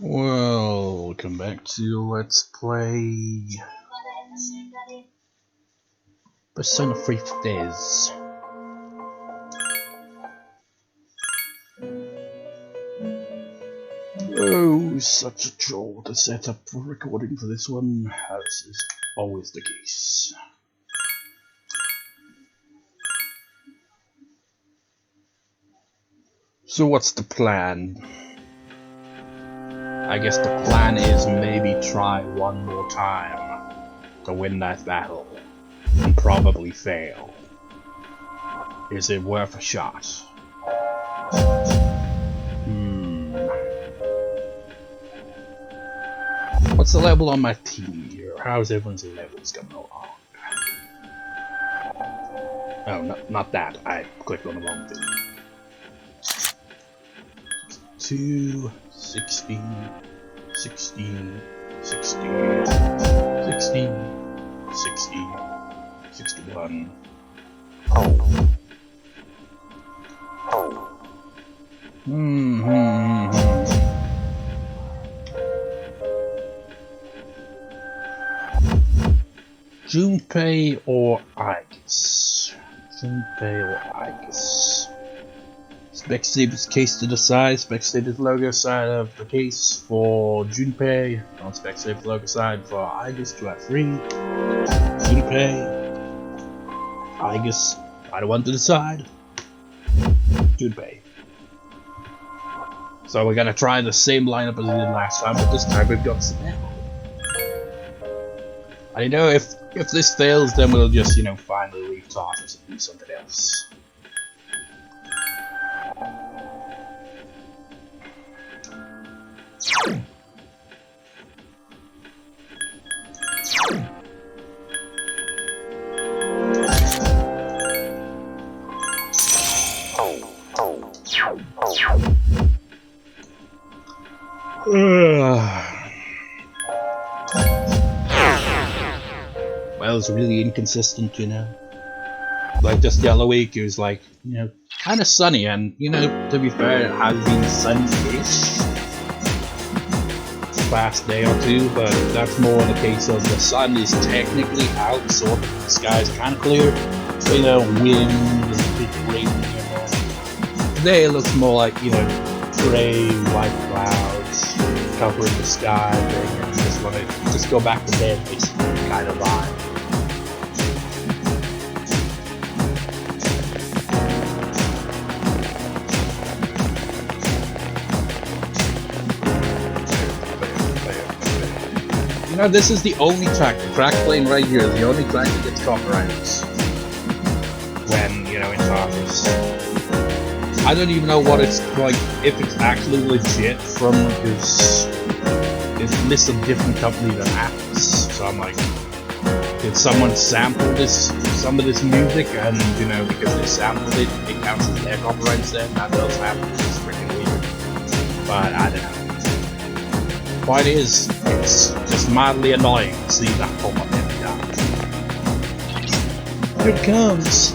Welcome back to Let's Play Persona 3 FES. Oh, such a chore to set up for recording for this one, as is always the case. So what's the plan? I guess the plan is maybe try one more time to win that battle, and probably fail. Is it worth a shot? What's the level on my team here? How's everyone's levels coming along? Oh, no, not that. I clicked on the wrong thing. 2, 16, 16, 16, 16, 16, 61. Junpei or Aegis? Junpei or Aegis? Spectator's case to the side, Spectator's logo side of the case for Junpei, on Spectator's logo side for Aegis to have 3. Junpei, Aegis, I don't want to decide. Junpei. So we're gonna try the same lineup as we did last time, but this time we've got Cybele. I know if this fails, then we'll just, finally leave tartarus and do something else. Well, it's really inconsistent, Like just the other week, it was like, kind of sunny, and to be fair, it has been sunny-ish the past day or two, but that's more in the case of the sun is technically out, so the sky is kind of clear, so wind and big rain. Today it looks more like gray, white clouds covering the sky, and just want to go back to bed, basically, kind of vibe. This is the only track, the track playing right here is the only track that gets copyrighted when, in tartarus. I don't even know what it's like, if it's actually legit from this list of different companies that happens. So I'm like, did someone sample some of this music, and because they sampled it, it counts as their copyrights then? That does happen, it's freaking weird. But I don't know. Point is, it's just mildly annoying to see that pop up every time. Here it comes!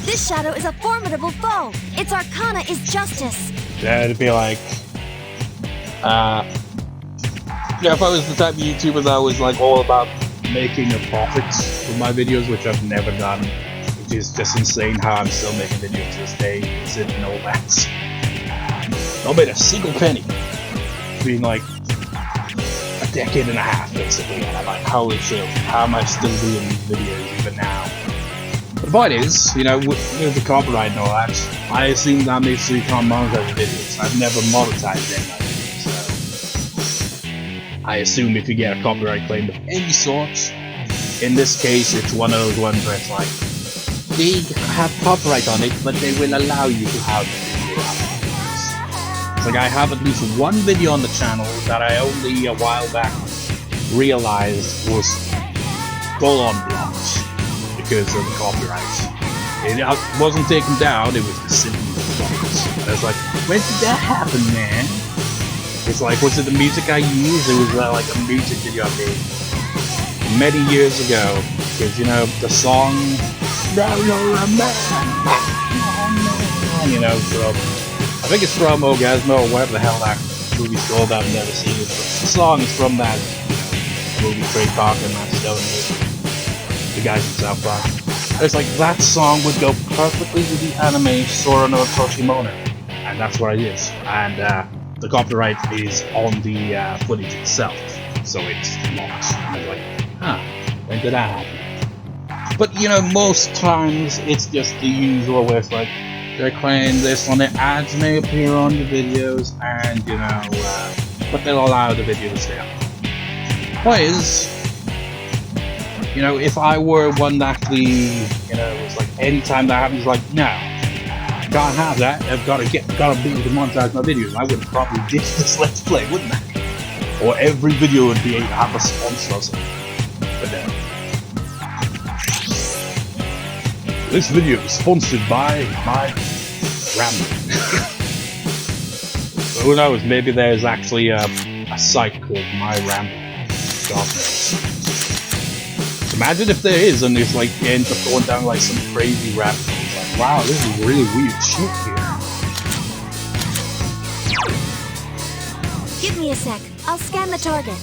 This shadow is a formidable foe! Its arcana is justice! Yeah, it'd be like... if I was the type of YouTuber that was like all about making a profit from my videos, which I've never done, which is just insane how I'm still making videos to this day, considering all that. Not made a single penny. It's been like a decade and a half basically, and I'm like, holy shit, how am I still doing these videos even now? But the point is, with the copyright and all that, I assume that makes sure you can't monetize the videos. I've never monetized any of my videos, so I assume if you get a copyright claim of any sort, in this case it's one of those ones where it's like, they have copyright on it, but they will allow you to have the video. It's like I have at least one video on the channel that I only a while back realized was full-on blocked because of the copyright. It wasn't taken down, it was just simply blocked. And I was like, when did that happen, man? It's like, was it the music I used? It was like a music video I made many years ago. Because, the song... song, you know, from, I think it's from Orgasmo or whatever the hell that movie's called. I've never seen it, but the song is from that, you know, movie Trey Parker and Matt Stone, the guys in South Park. And it's like, that song would go perfectly with the anime Sora no Toshimono, and that's what it is. And the copyright is on the footage itself, so it's not. And I'm like, huh, when did that happen? But you know, most times it's just the usual where it's like, they're claiming this on the ads may appear on the videos, and you know, but they'll allow the video to stay up. Point is, you know, if I were one that actually, you know, was like, anytime that happens, like, no, can't have that, I've gotta be able to monetize my videos, I would probably ditch this Let's Play, wouldn't I? Or every video would be able to have a sponsor or something. But no. This video is sponsored by my rambling. Who knows, maybe there's actually a site called My Rambling. God knows. Imagine if there is, and it's like, it ends up going down like some crazy rabbit hole. It's like, wow, this is really weird shit here. Give me a sec. I'll scan the target.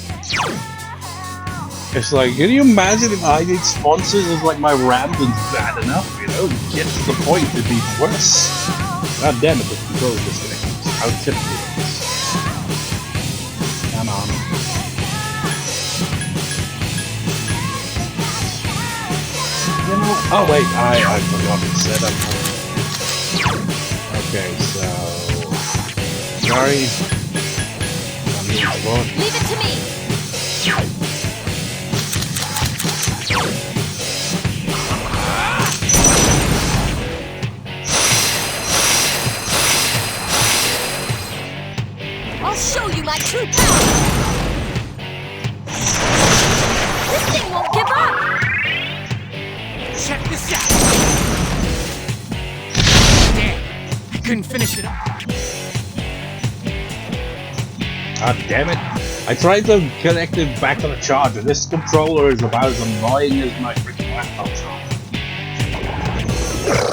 It's like, can you imagine if I need sponsors? It's like my rambling's bad enough, you know? Get to the point, it'd be worse. God damn it, the control is disconnected. How typical it is. Come on. You know, oh wait, I forgot to set up. Okay, so... Sorry. Leave it to me! I'll show you my true power! This thing won't give up! Check this out! Damn, I couldn't finish it up. God damn it. I tried to connect it back to the charger. This controller is about as annoying as my freaking laptop charger.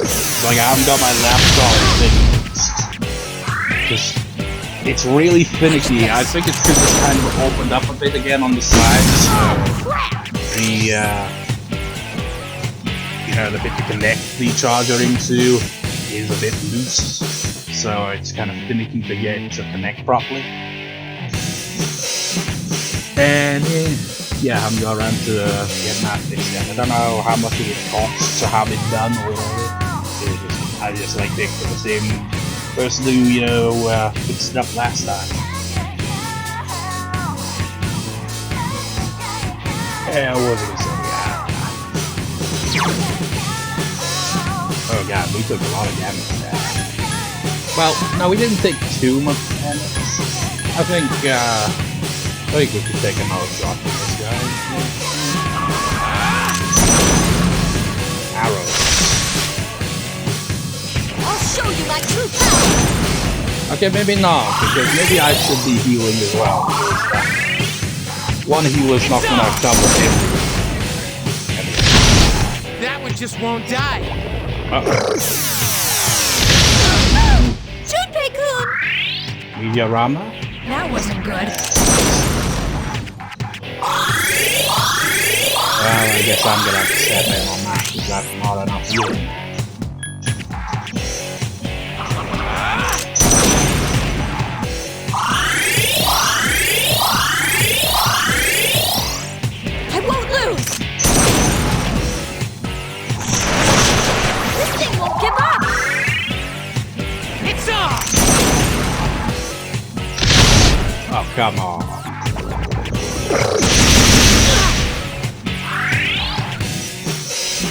It's like I haven't got my laptop thing. It's really finicky. I think it's because it's kind of opened up a bit again on the sides. The you know, the bit to connect the charger into is a bit loose, so it's kind of finicky to get it to connect properly. And yeah, I haven't got around to getting that fixed yet. I don't know how much it would cost to have it done or whatever. I just like picked for the same person who, you know, fixed it up last time. Yeah, what was I gonna say? Oh god, we took a lot of damage there. Well, no, we didn't take too much damage. I think we could take another shot from this guy. Arrows. I'll show you my true power! Okay, maybe not, because maybe I should be healing as well. One heal is not gonna cover everything. That one just won't die. Junpei-kun! Media Rama? That wasn't good. Well, I guess I'm gonna have to step in on that, because that's not enough healing. I won't lose! This thing won't give up! It's on! Oh, come on.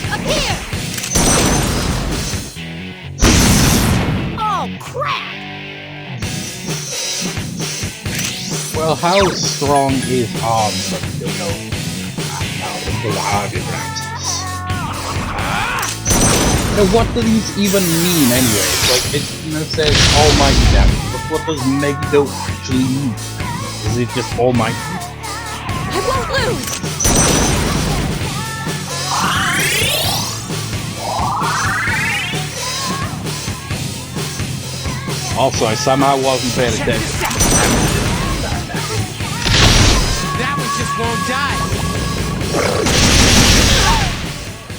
Up here! Oh, crap! Well, how strong is arm? But you don't know. Now, what do these even mean anyway? Like, it says almighty damage, but what does megido actually mean? Is it just almighty? I won't lose! Also, I somehow wasn't paying Check attention. this out. That one just won't die.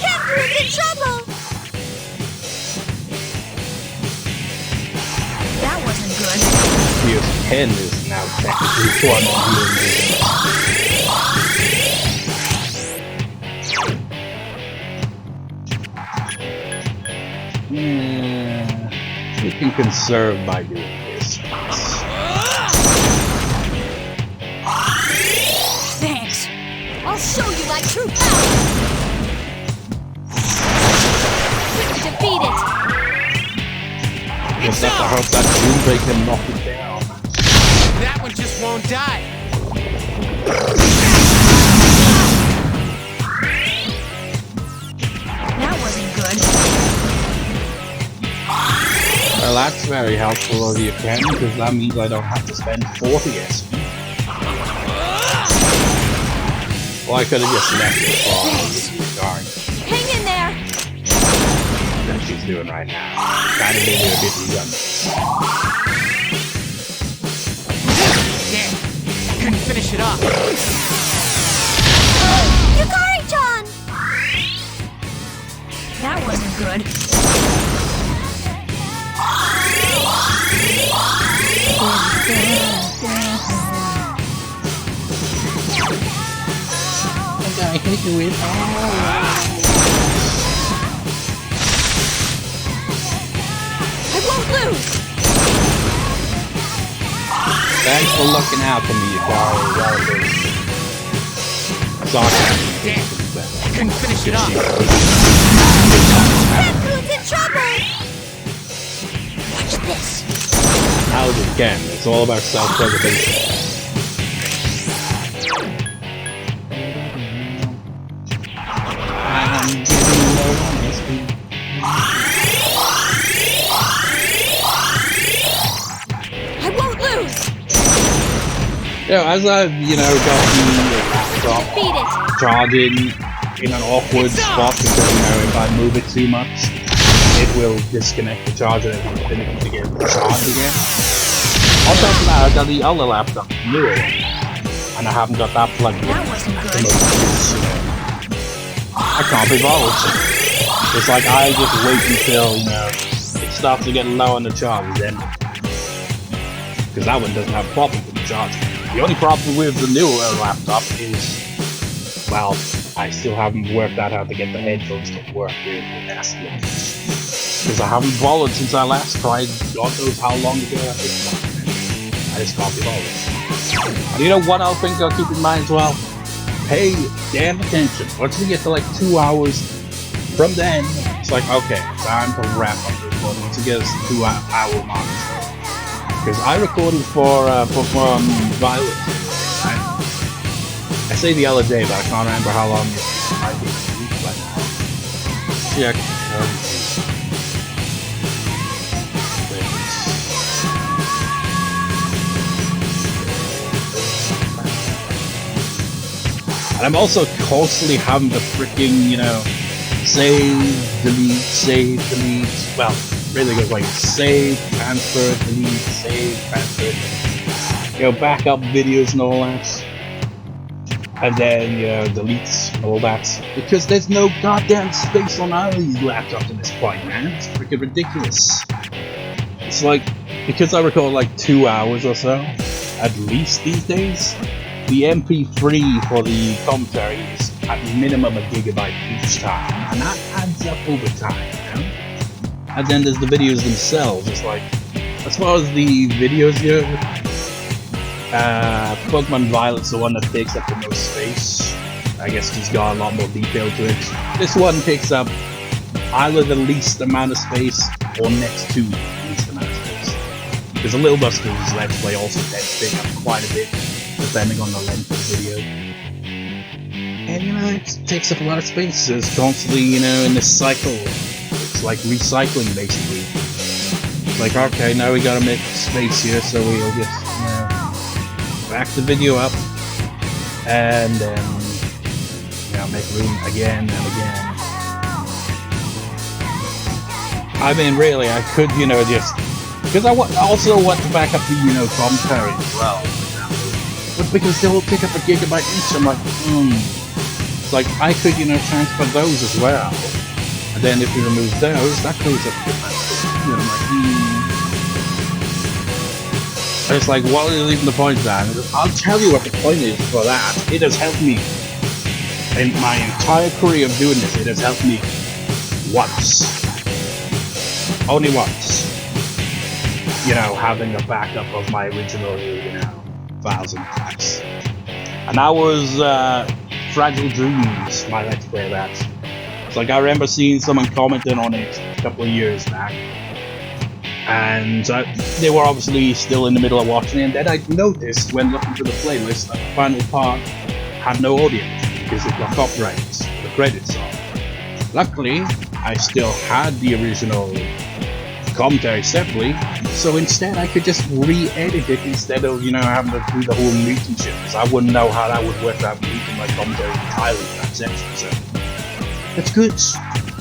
Kenru's in trouble! That wasn't good. Here's Ken is now technically one on healing. We can conserve by doing this. Thanks. I'll show you my true power! Quick to defeat it! Just have to hope that Junpei can knock it down. That one just won't die. That wasn't good. Well, that's very helpful of you, Ken, because that means I don't have to spend 40 SP. Well, I could have just left it for darn. Hang in there! That she's doing right now. Kind of made her a bit redundant. Damn, I couldn't finish it off. Yukari-chan! That wasn't good. I hit you with I won't lose! Thanks for looking out for me, Yukari. Sarcasm. Damn, I couldn't finish it off. Kenru's in trouble! Watch this! How's it Ken? It's all about self-preservation. I'm getting low on SP. I won't lose! As I've, gotten the laptop Defeat it! charging in an awkward spot because, if I move it too much, it will disconnect the charger and it's finicky to get charged again. On top of that, I've got the other laptop, newer, and I haven't got that plugged in. That wasn't So good. I can't be bothered. It's like I just wait until, it starts to get low on the charge, then. Because that one doesn't have a problem with the charge. The only problem with the newer laptop is, well, I still haven't worked out how to get the headphones to work with the nasty. Because I haven't bothered since I last tried, God knows how long ago at this point. I just can't be bothered. And you know what I'll think I'll keep in mind as well? Pay damn attention. Once we get to like 2 hours from then, it's like, okay, time to wrap up this one. Once it gets to 2 hour mark. Because I recorded for Violet. I say the other day, but I can't remember how long it might be. Check. And I'm also constantly having the freaking, save, delete. Well, really goes like save, transfer, delete, save, transfer. Back up videos and all that. And then, deletes and all that. Because there's no goddamn space on either of these laptops at this point, man. It's freaking ridiculous. It's like, because I record like 2 hours or so, at least these days, the MP3 for the commentary is at minimum a gigabyte each time, and that adds up over time, And then there's the videos themselves. It's like, as far as the videos go, Pokemon Violet's the one that takes up the most space. I guess it's got a lot more detail to it. This one takes up either the least amount of space or next to the least amount of space. Because the Little Buster's Let's Play also tends to take up quite a bit, depending on the length of the video. And it takes up a lot of space. It's constantly, in this cycle. It's like recycling, basically. It's like, okay, now we gotta make space here, so we'll just, back the video up, and then, make room again and again. I mean, really, I could, just Because I also want to back up the, you know, commentary as well. But because they all take up a gigabyte each, I'm like, It's like, I could, you know, transfer those as well. And then if you remove those, that goes up to I'm like, It's like, what is even the point then? I'll tell you what the point is for that. It has helped me. In my entire career of doing this, it has helped me once. Only once. You know, having a backup of my original, you know, files and tracks. And that was Fragile Dreams, my Let's Play that. It's like I remember seeing someone commenting on it a couple of years back. And they were obviously still in the middle of watching it, and then I noticed when looking through the playlist that the final part had no audio because it got copyrighted, the credits on. Luckily, I still had the original commentary separately, so instead I could just re-edit it instead of, you know, having to do the whole muting shit, because I wouldn't know how that would work without muting my commentary entirely in that section, so that's good.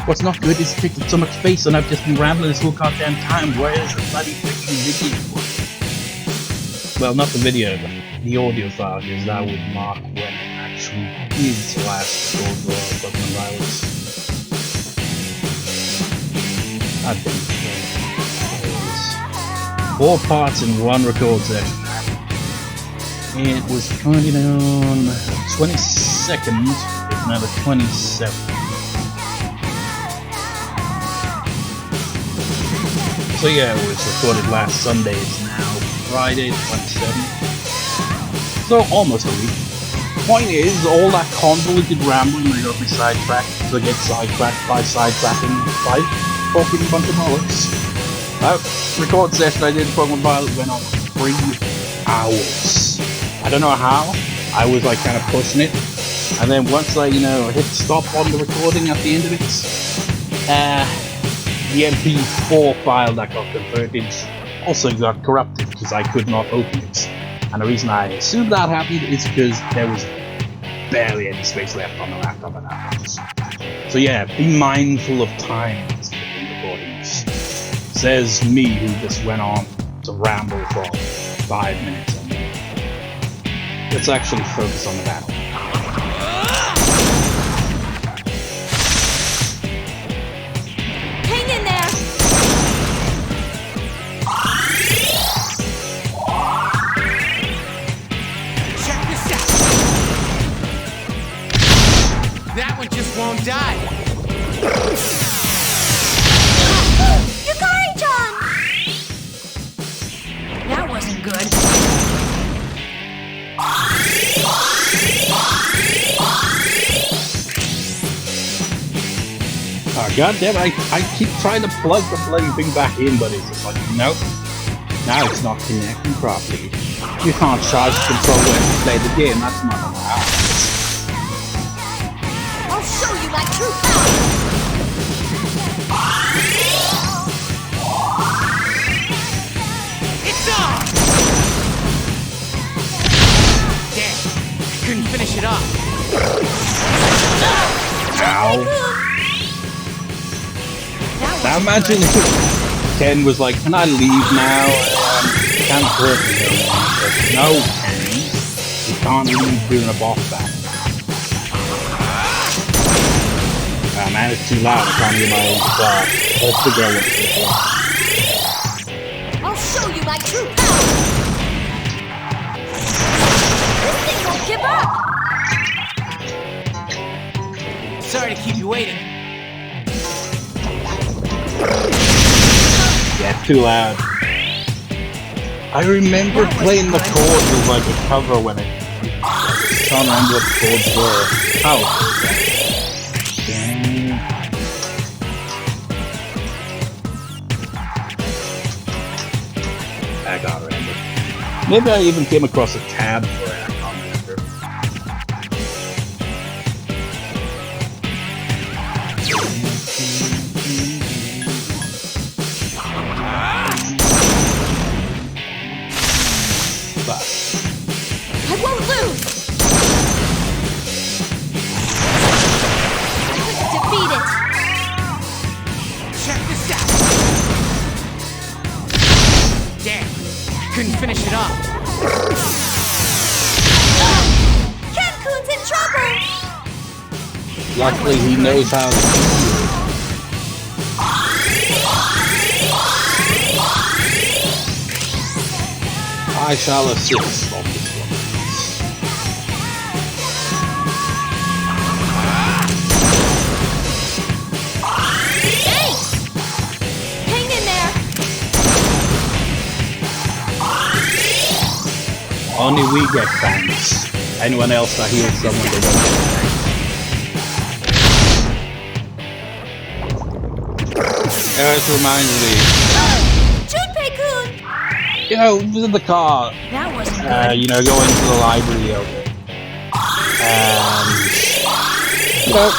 What's not good is taking so much space, and I've just been rambling this whole goddamn time. Where is the bloody freaking video? Well, not the video, but the audio file, because that would mark when it actually is the last record for Pokemon Violence. I think. 4 parts in one record session. It was recorded on 22nd, if not the 27th. So yeah, it was recorded last Sunday. It's now Friday, the 27th. So almost a week. Point is, all that convoluted rambling I got me sidetracked to get sidetracked by sidetracking by talking a bunch of bollocks. That record session I did Pokemon Violet went on 3 hours. I don't know how. I was like kind of pushing it, and then once I, you know, hit stop on the recording at the end of it, the MP4 file that got converted also got corrupted because I could not open it. And the reason I assume that happened is because there was barely any space left on the laptop at that point. So yeah, be mindful of time in recordings. Says me, who just went on to ramble for 5 minutes on that. Let's actually focus on the battle. Hang in there! Check this out. That one just won't die. That wasn't good. Oh goddamn! I keep trying to plug the bloody thing back in, but it's just like, nope. Now it's not connecting properly. You can't charge the controller and play the game. That's not allowed. I'll show you my true power. Damn, I couldn't finish it off. Ow. Now imagine if Ken was like, can I leave now? Can't hurt me no more. But no, Ken. You can't leave doing a boss battle. Ah man, it's too loud. I can't hear my own guitar. Let's figure out what to do. I'll show you my true power. This thing won't give up. Sorry to keep you waiting. Yeah, it's too loud. I remember playing the chords as like a cover when I can't remember what the chords were. Oh. I can't remember. Maybe I even came across a tab for it. I can't remember. But I won't lose. I couldn't defeat it. Check this out. couldn't finish it off. Ken-kun's in trouble! Luckily, he knows how to heal. I shall assist on this one. Thanks! Hang in there! Only we get thanks. Anyone else that heals someone, they don't get thanks. It reminds me. Junpei-kun! You know, in the car, That wasn't good. you know, going to the library over. And, you know,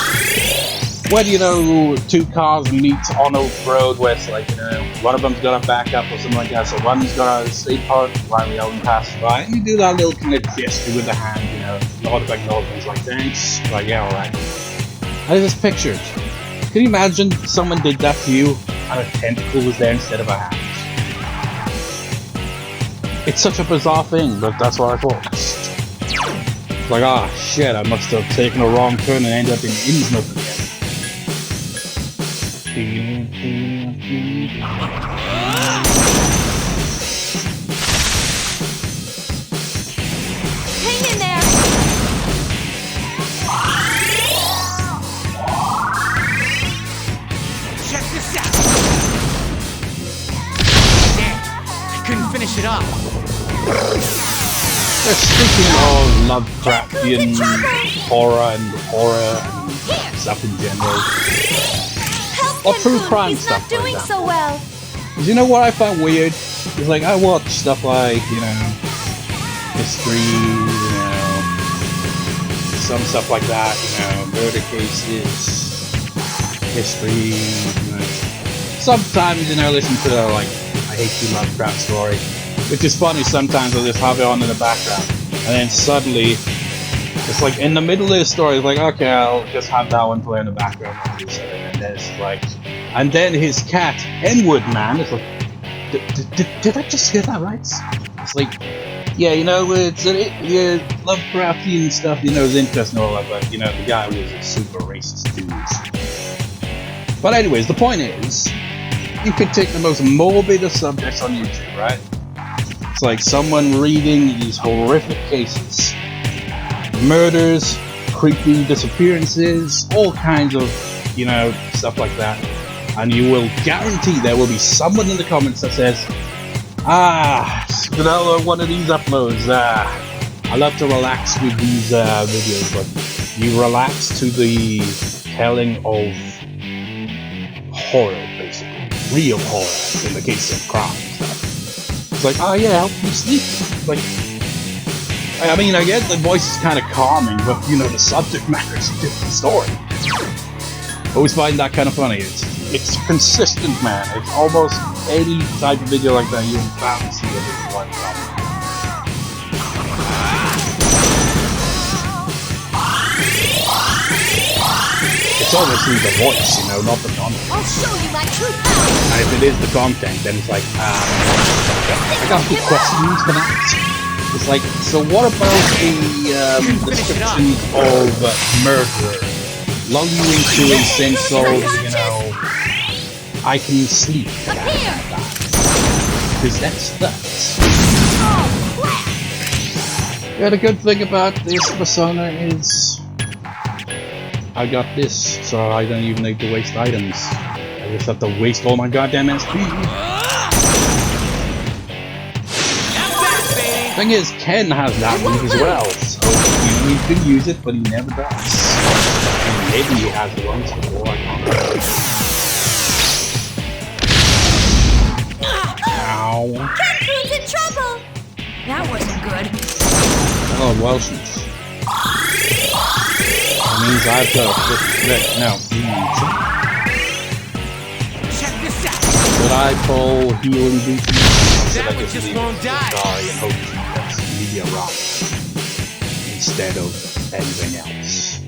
when, you know, two cars meet on a road where it's like, you know, one of them's gonna back up or something like that, so one's gonna stay parked while the other one passes by, and you do that little kind of gesture with the hand, you know, a lot of acknowledgements like, thanks, like, yeah, alright. I just pictured. Can you imagine someone did that to you and a tentacle was there instead of a hand? It's such a bizarre thing, but that's what I thought. It's like, ah, shit, I must have taken a wrong turn and ended up in Innsmouth again. Hang in there! Check this out. Damn, I couldn't finish it off. Speaking of Lovecraftian horror and stuff in general, Help or true Ken-kun, crime he's stuff not doing like that. so well. You know what I find weird? It's like I watch stuff like, you know, history, you know, some stuff like that, you know, murder cases, history, you know. Sometimes, you know, listen to the, like, I hate you Lovecraft story, which is funny. Sometimes I'll just have it on in the background, and then suddenly, it's like in the middle of the story, it's like, okay, I'll just have that one play in the background, and then it's like, and then his cat, N-word man, is like, did I just hear that right? It's like, yeah, you know, it's yeah, Lovecraftian stuff, you know, is interesting and all that, but you know, the guy was a super racist dude. But anyways, the point is, you could take the most morbid of subjects on YouTube, right? It's like someone reading these horrific cases, murders, creepy disappearances, all kinds of, you know, stuff like that. And you will guarantee there will be someone in the comments that says, Cybele, one of these uploads, I love to relax with these videos, but you relax to the telling of horror, basically. Real horror, in the case of crime stuff. It's like, oh yeah, help me sleep. Like, I mean, I get the voice is kind of calming, but you know, the subject matter is a different story. Always find that kind of funny. It's consistent, man. It's almost any type of video like that you will bound to see at least one time. It's obviously the voice, you know, not the content. I'll show you my true power! And if it is the content, then it's like, I got good questions for that. It's like, so what about the description of murderer? Lull you into a sense of, you know, I can sleep. Because that's that. Yeah, the good thing about this persona is I got this, so I don't even need to waste items. I just have to waste all my goddamn SP. Thing is, Ken has that move as well, so you know, he could use it, but he never does. And maybe he has it once before, I can't remember. Ow. Ken-kun's in trouble! That wasn't good. Oh, well, shoot. That means I've got a quick no. Check this out. Should I pull healing boots? That one just won't die. Sorry, and hope he gets media rock instead of anything else.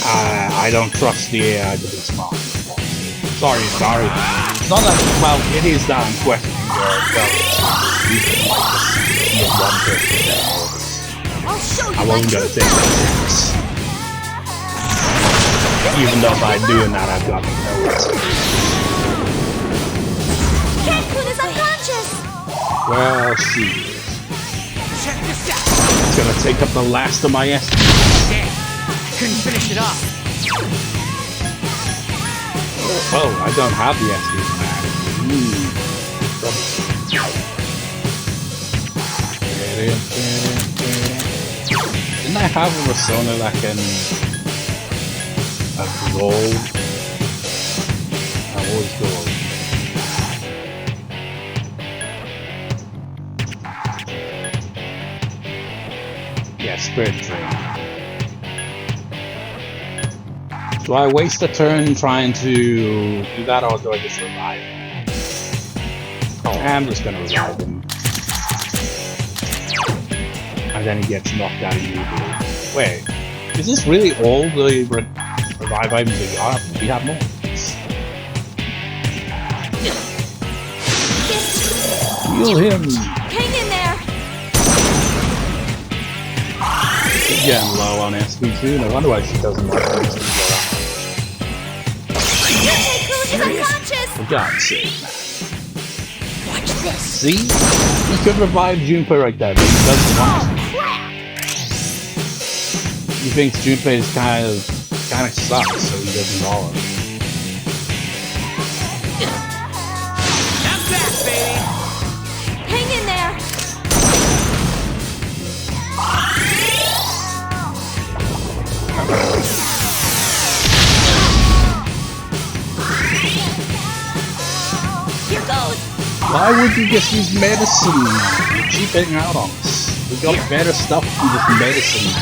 I don't trust the AI to be smart. Sorry. It's not that, well, it is that I'm questioning your abilities. You might just be one person there. I'll show you I my wasn't true gonna take that chance. Even though by doing that, I've got no Cancun is unconscious! Well, she is. Check this out. It's gonna take up the last of my SP. Damn. Couldn't finish it off. Oh, I don't have the SP back. Didn't I have a persona that can gold? That was gold. Yeah, spirit train. Do I waste a turn trying to do that, or do I just revive him? I'm just gonna revive him. And then he gets knocked out immediately. Wait, is this really all the revive items we got? We have more. Heal him! Hang in there! She's getting low on SP too. No wonder why she doesn't like SP go Junpei-kun is unconscious! For God's sake. Watch this. See? He could revive Junpei right there, but he doesn't want to. He thinks Junpei is kind of sucks, so he doesn't bother. Not bad, baby. Hang in there! Here goes! Why would you just use medicine? You're cheaping out on us. We got better stuff than just medicine.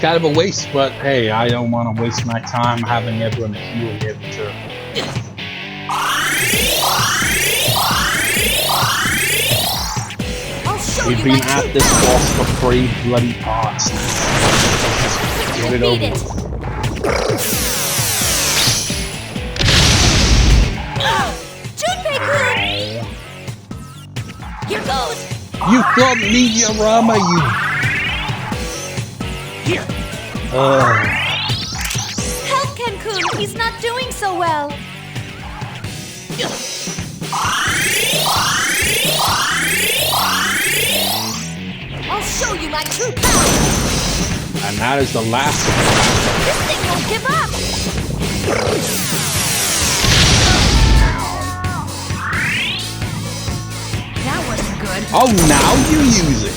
Kind of a waste, but hey, I don't want to waste my time having everyone heal every turn. We've been at this boss for 3 bloody parts. Get it over with. Junpei-kun! Here goes! You got Meteorama, you. Here. Help Cancun! He's not doing so well! I'll show you my true power! And that is the last of This thing won't give up! That wasn't good. Oh, now you use it!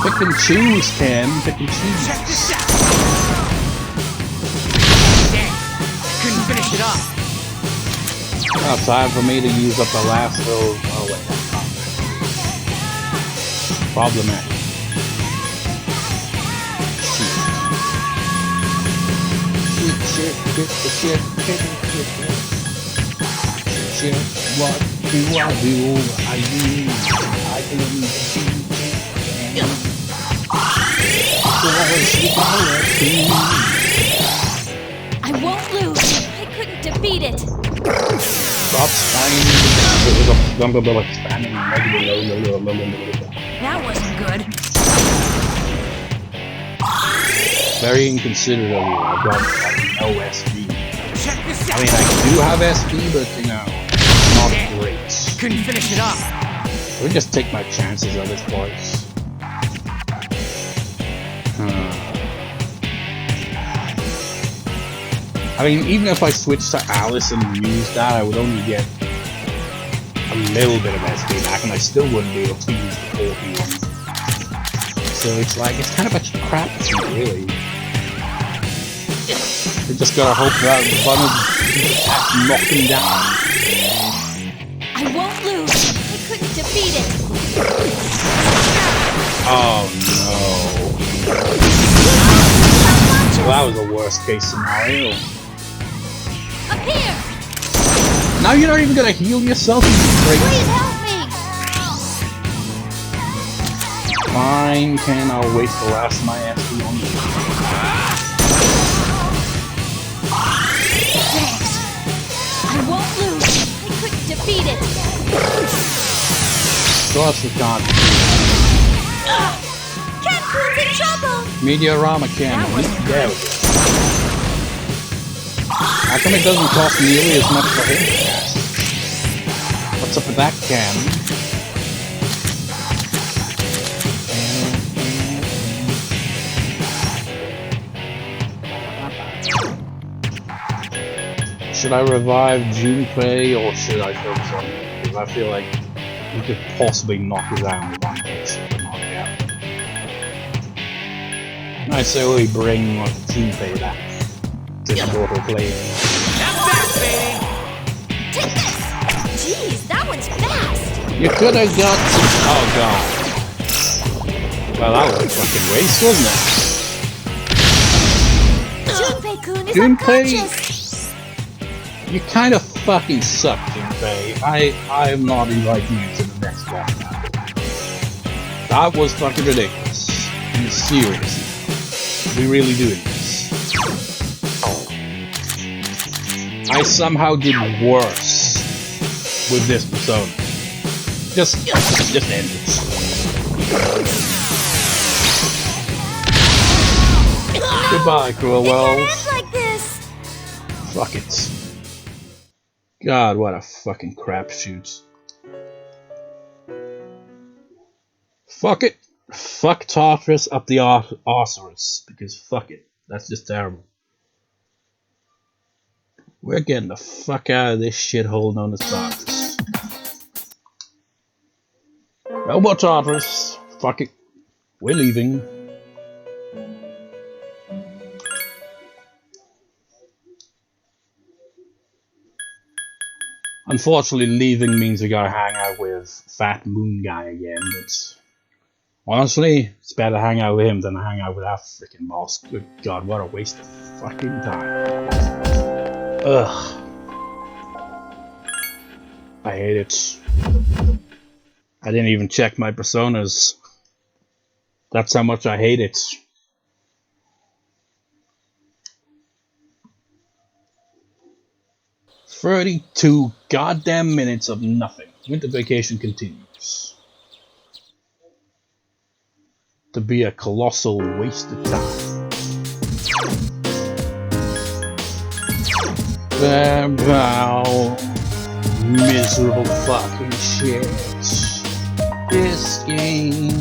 Pick and choose, Ken. Pick and choose. Check this out. Damn. Couldn't finish it off. Now time for me to use up the last little... Oh, wait. Problematic. Shit. What do I do? I can I won't lose. I couldn't defeat it. Stop spamming. That wasn't good. Very inconsiderate of you. I've got no SP. Check this I out. mean, I do have SP, but you know, not great. Couldn't finish it off. Let me just take my chances at this point. I mean, even if I switched to Alice and used that, I would only get a little bit of SP back, and I still wouldn't be able to use the 41. So it's like, it's kind of a crap thing, really. We just gotta hope that That's knock him down. I won't lose. I couldn't defeat it. Oh no. Well, that was the worst case scenario. Up here. Now you're not even gonna heal yourself, you crazy. Please help me. Fine, Ken, I'll waste the last of my SP on you. Thanks. I won't lose. I couldn't defeat it. Plus, we can't. Ken's in trouble. Meteorama Ken, there we go. How come it doesn't cost nearly as much for him? What's up with that, Ken? Should I revive Junpei or should I focus on him? Because I feel like we could possibly knock him down with one hit but not yet. I say we bring Junpei back to the mortal plane. That's that, baby! Take this. Jeez, that one's fast. You could have got some. Oh god. Well, that was a fucking waste, wasn't it? Junpei-kun is Junpei, unconscious. you kind of fucking suck, Junpei. I'm not inviting you to the next one now. That was fucking ridiculous. I mean, seriously. We really doing this? I somehow did worse with this persona. Just end it. Goodbye, cruel world. Like this. Fuck it. God, what a fucking crapshoot. Fuck it. Fuck Tartarus up the arseus, because fuck it. That's just terrible. We're getting the fuck out of this shithole known as Tartarus. No more Tartarus. Fuck it. We're leaving. Unfortunately, leaving means we gotta hang out with Fat Moon Guy again, but honestly, it's better to hang out with him than to hang out with our freaking boss. Good god, what a waste of fucking time. Ugh. I hate it. I didn't even check my personas. That's how much I hate it. "32 goddamn minutes of nothing. Winter vacation continues to be a colossal waste of time." Wow, miserable fucking shit. This game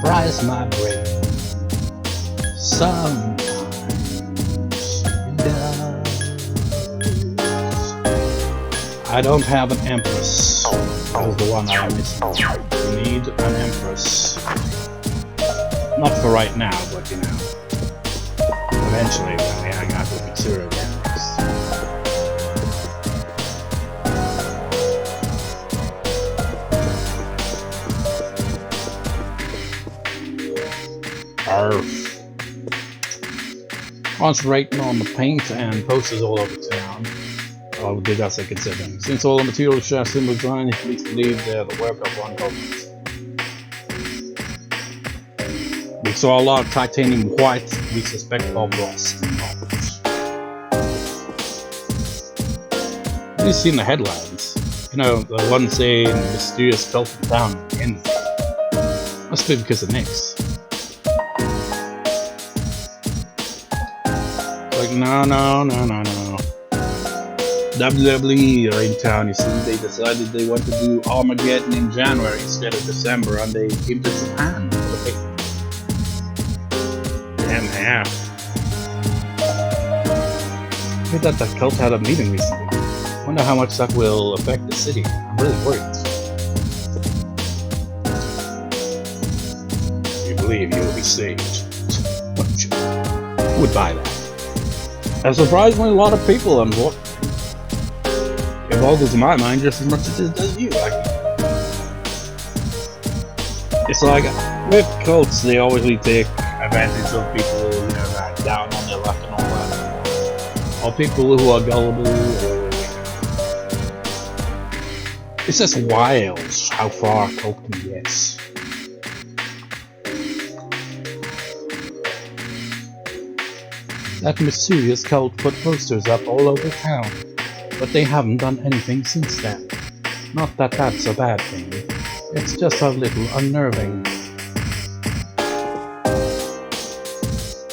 fries my brain. Sometimes it does. I don't have an Empress. That was the one I am missing. We need an Empress. Not for right now, but you know. Eventually when we hang out with Mitsuru again. Arf. Concentrating on the paint and posters all over town. All the big as I consider them. Since all the materials share similar design, it leads to believe they're the work of one government. We saw a lot of titanium white, we suspect Bob Ross involved. Have you seen the headlines? You know, the one saying mysterious skeleton found in the end. Must be because of Nyx. Like, no. WWE are in town, you see. They decided they want to do Armageddon in January instead of December, and they came to Japan for the picnic. Damn half. I heard that the cult had a meeting recently. Wonder how much that will affect the city. I'm really worried. You believe you will be saved. Who would buy that? And surprisingly, a lot of people involved to my mind just as much as it does you. Like, it's like with cults, they always take advantage of people, you know, that are down on their luck and all that, or people who are gullible. Or, it's just wild how far a cult can get. That mysterious cult put posters up all over town, but they haven't done anything since then. Not that that's a bad thing, it's just a little unnerving.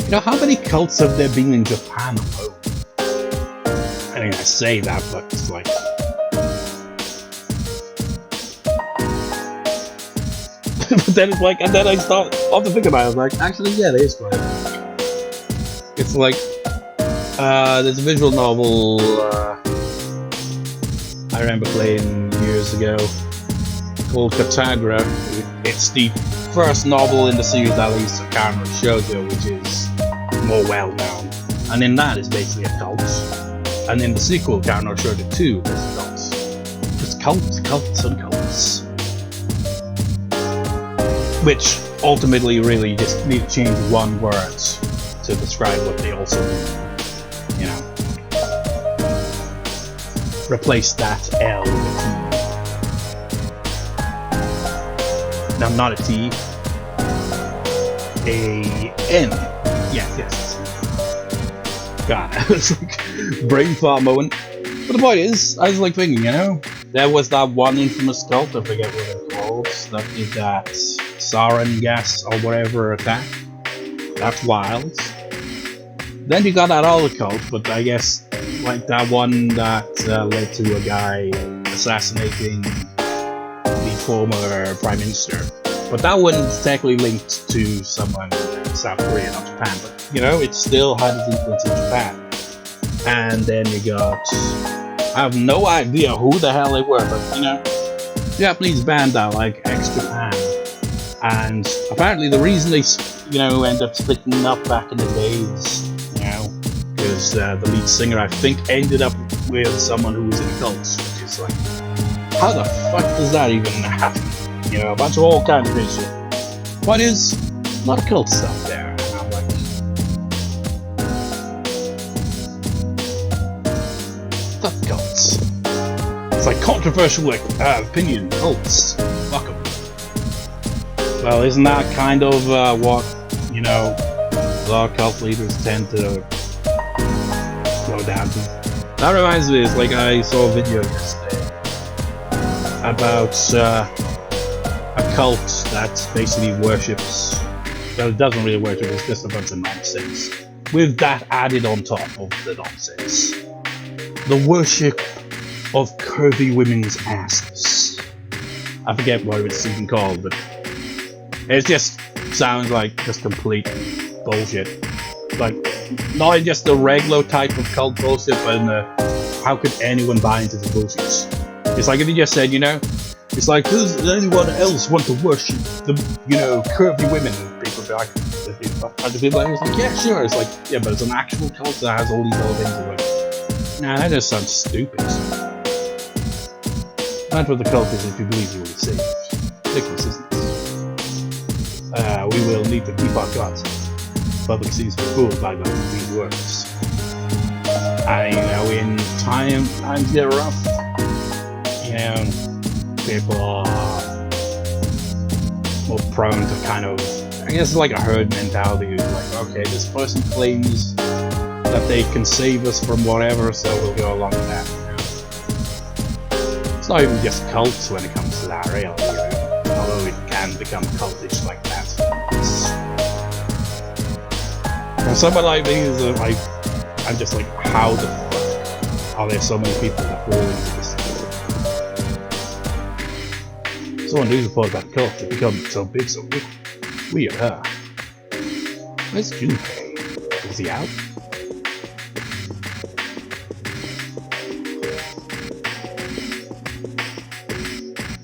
You know, how many cults have there been in Japan alone? I mean, I say that, but it's like... but then it's like, and then I start to think about it, I was like, actually, yeah, there is quite a bit. It's like, there's a visual novel I remember playing years ago called Katagra. It's the first novel in the series that leads to Kano Shoujo, which is more well known. And in that it's basically a cult. And in the sequel, Kano Shoujo 2, there's a cult. Just cults, and cults. Which ultimately really just need to change one word to describe what they also do. You know. Replace that L with a T. No, not a T. A N. Yes. God, I was like brain fart moment. But the point is, I was like thinking, you know, there was that one infamous cult, I forget what it's called, that did that sarin gas or whatever attack. That's wild. Then you got that other cult, but I guess like that one that led to a guy assassinating the former prime minister. But that one's technically linked to someone in South Korea, not Japan. But you know, it still had its influence in Japan. And then you got, I have no idea who the hell they were, but you know, Japanese band that like ex-Japan. And apparently the reason they, you know, end up splitting up back in the days, you know, because the lead singer, I think, ended up with someone who was in a cult, which is like, how the fuck does that even happen? You know, a bunch of all kinds of shit. What is a lot of cult stuff there? And I'm like, fuck cults. It's like controversial opinion, cults. Fuck them. Well, isn't that kind of what, you know, a lot of cult leaders tend to go down to? That reminds me, it's like I saw a video yesterday about a cult that basically worships, well, it doesn't really worship, it's just a bunch of nonsense. With that added on top of the nonsense. The worship of curvy women's asses. I forget what it's even called, but it just sounds like just complete bullshit. Like, not just the regular type of cult bullshit, but in the, how could anyone buy into the bullshit? It's like if you just said, you know, it's like, does anyone else want to worship the, you know, curvy women? And people would be like, other people are like, yeah, sure. It's like, yeah, but it's an actual cult that has all these other things to it. Nah, that just sounds stupid. That's what the cult is if you believe you will be saved. Ridiculous, isn't it? We will need to keep our guards. Public seems to be fooled by these words. I know in times get rough. You know, people are more prone to kind of, I guess it's like a herd mentality. It's like, okay, this person claims that they can save us from whatever, so we'll go along with that. You know? It's not even just cults when it comes to that, really. You know? Although it can become cultish like that. And someone like me is like, I'm just like, how the fuck are there so many people that fall into this? Someone news report about cult to become so big so quick. Weird, huh? Where's Junpei? Is he out?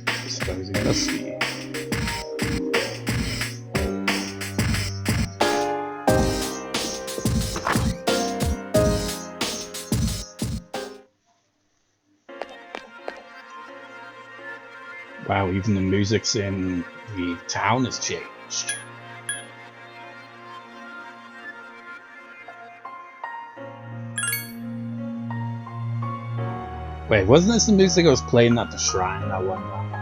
I suppose he must be. Wow, even the music's in the town has changed. Wait, wasn't this the music I was playing at the shrine that one time?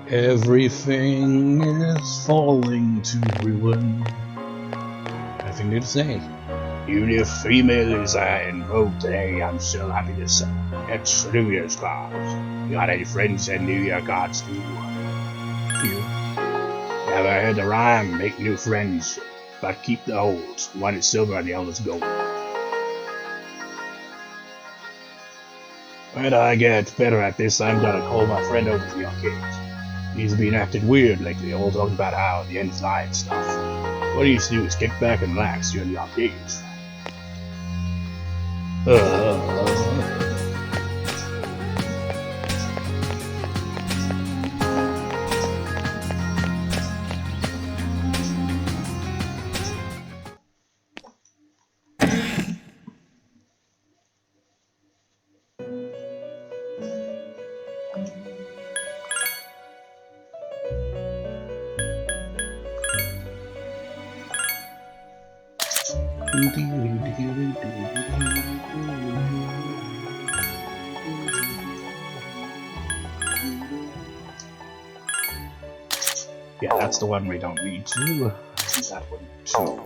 Everything is falling to ruin. Nothing new to say. Even if females are invoked today, I'm still happy to say it's New Year's cards. You got any friends and New Year cards too? You never heard the rhyme, make new friends, but keep the old. One is silver and the other's gold. When I get better at this, I'm gonna call my friend over to the arcade. He's been acting weird lately, all talking about how the end's life and stuff. What he needs to do is kick back and relax during the arcade. Yeah, that's the one we don't need to. That one too.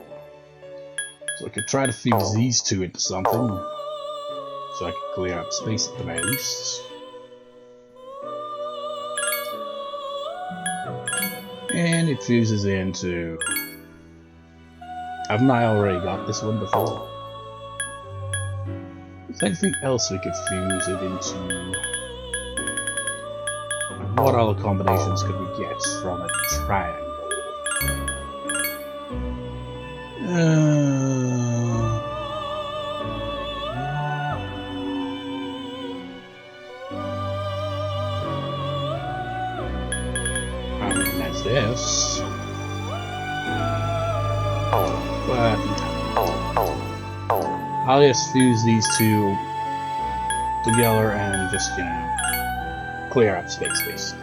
So I could try to fuse these two into something. So I can clear up space at the most. And it fuses into... Haven't I already got this one before? Is there anything else we could fuse it into? What other combinations could we get from a triangle? I mean, that's this. But I'll just fuse these two together and just, you know, clear up space, basically.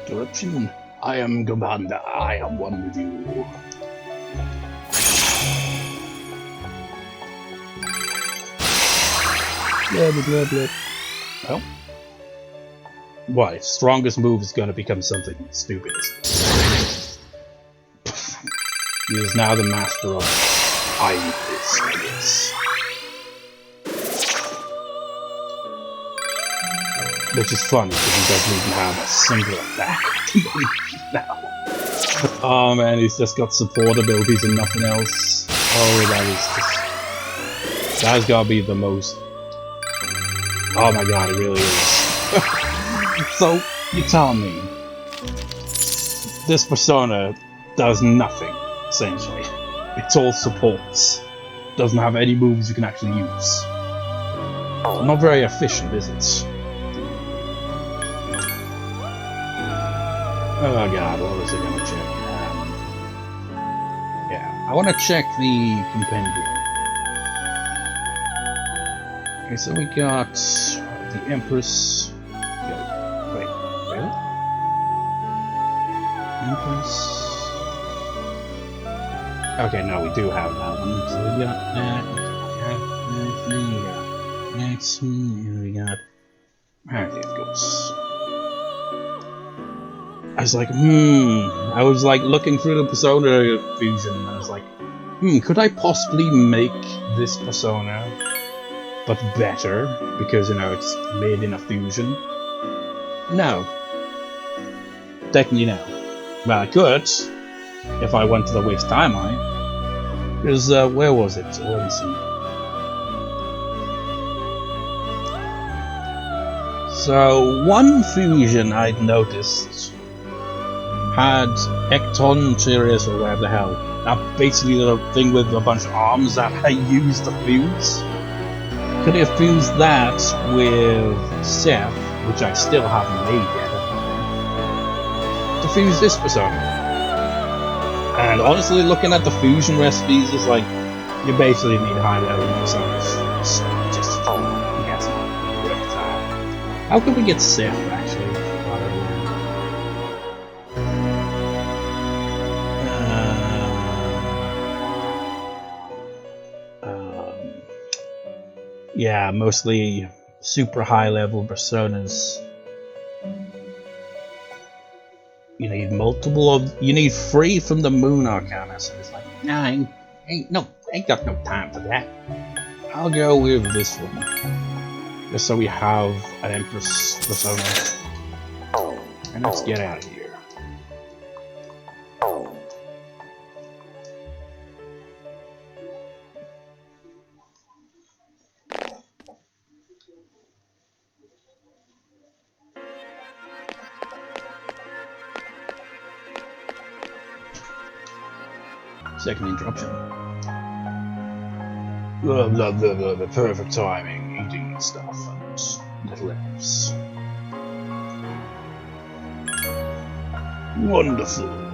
Corruption. I am Commander. I am one with you. Blah. Well, what? Strongest move is gonna become something stupid. He is now the master of Iron Fist, I guess. Which is funny because he doesn't even have a single attack now. Oh man, he's just got support abilities and nothing else. Oh, that is just... That's gotta be the most... Oh my god, it really is. So, you tell me, this persona does nothing, essentially. It's all supports. Doesn't have any moves you can actually use. Not very efficient, is it? Oh god, what was I gonna check? Yeah, I wanna check the compendium. Okay, so we got the Empress. Wait, really? Empress. Okay, no, we do have that one. So we got that. Next, we got. There it goes. I was like, I was like looking through the persona fusion, and I was like, could I possibly make this persona, but better, because, you know, it's made in a fusion? No. Technically, no. Well, I could, if I went to the waste timeline. Because, where was it? Let me see. So, one fusion I'd noticed had Ecton Sirius, or whatever the hell, that basically the thing with a bunch of arms that I use to fuse. Could I fuse that with Seth, which I still haven't made yet, to fuse this persona? And honestly, looking at the fusion recipes, is like you basically need high level personas. So just yes, how can we get Seth actually? Yeah, mostly super high level personas. You need multiple of. You need 3 from the Moon Arcana. So it's like, nah, ain't got no time for that. I'll go with this one, just so we have an Empress persona. And let's get out of here. Second interruption. The perfect timing, eating stuff and little else. Wonderful.